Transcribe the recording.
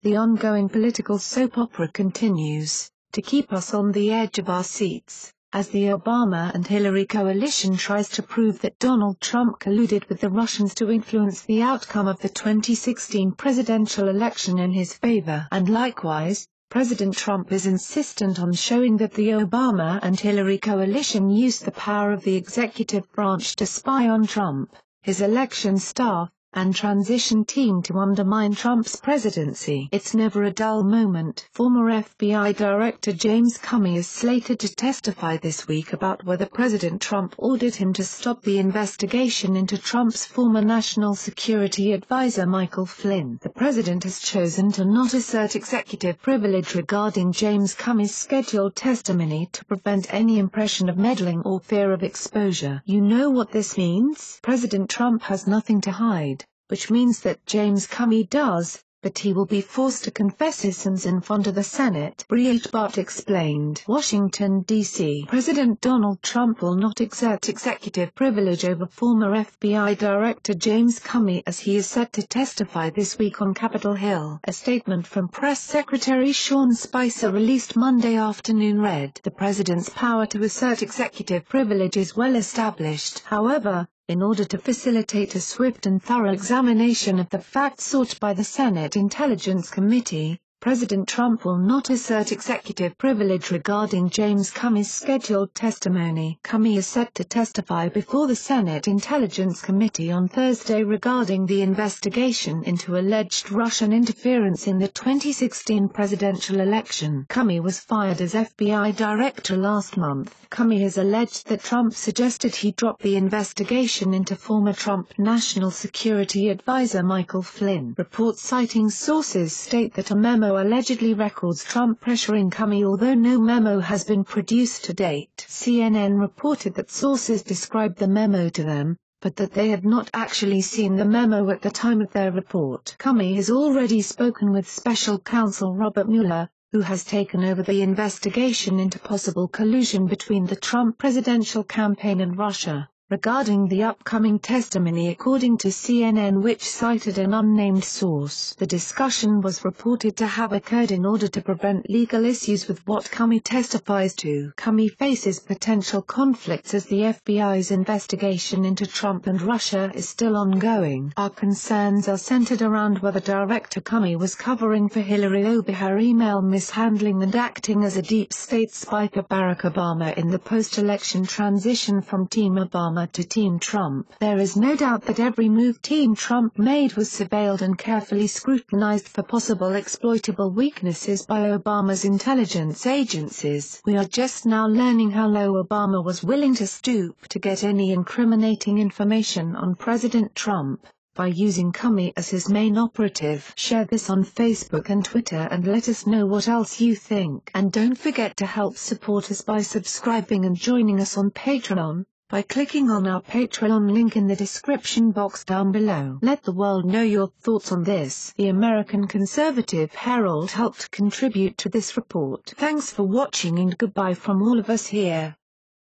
The ongoing political soap opera continues, to keep us on the edge of our seats, as the Obama and Hillary coalition tries to prove that Donald Trump colluded with the Russians to influence the outcome of the 2016 presidential election in his favor. And likewise, President Trump is insistent on showing that the Obama and Hillary coalition used the power of the executive branch to spy on Trump, his election staff, and transition team to undermine Trump's presidency. It's never a dull moment. Former FBI Director James Comey is slated to testify this week about whether President Trump ordered him to stop the investigation into Trump's former National Security Advisor Michael Flynn. The president has chosen to not assert executive privilege regarding James Comey's scheduled testimony to prevent any impression of meddling or fear of exposure. You know what this means? President Trump has nothing to hide, which means that James Comey does, but he will be forced to confess his sins in front of the Senate, Breitbart explained. Washington, D.C. President Donald Trump will not exert executive privilege over former FBI Director James Comey as he is set to testify this week on Capitol Hill. A statement from Press Secretary Sean Spicer released Monday afternoon read, "The president's power to assert executive privilege is well established. However, in order to facilitate a swift and thorough examination of the facts sought by the Senate Intelligence Committee, President Trump will not assert executive privilege regarding James Comey's scheduled testimony." Comey is set to testify before the Senate Intelligence Committee on Thursday regarding the investigation into alleged Russian interference in the 2016 presidential election. Comey was fired as FBI director last month. Comey has alleged that Trump suggested he drop the investigation into former Trump National Security Advisor Michael Flynn. Reports citing sources state that a memo allegedly records Trump pressuring Comey, although no memo has been produced to date. CNN reported that sources described the memo to them, but that they had not actually seen the memo at the time of their report. Comey has already spoken with special counsel Robert Mueller, who has taken over the investigation into possible collusion between the Trump presidential campaign and Russia, regarding the upcoming testimony, according to CNN, which cited an unnamed source. The discussion was reported to have occurred in order to prevent legal issues with what Comey testifies to. Comey faces potential conflicts as the FBI's investigation into Trump and Russia is still ongoing. Our concerns are centered around whether Director Comey was covering for Hillary over her email mishandling and acting as a deep state spy for Barack Obama in the post-election transition from Team Obama to Team Trump. There is no doubt that every move Team Trump made was surveilled and carefully scrutinized for possible exploitable weaknesses by Obama's intelligence agencies. We are just now learning how low Obama was willing to stoop to get any incriminating information on President Trump, by using Comey as his main operative. Share this on Facebook and Twitter and let us know what else you think. And don't forget to help support us by subscribing and joining us on Patreon, by clicking on our Patreon link in the description box down below. Let the world know your thoughts on this. The American Conservative Herald helped contribute to this report. Thanks for watching and goodbye from all of us here.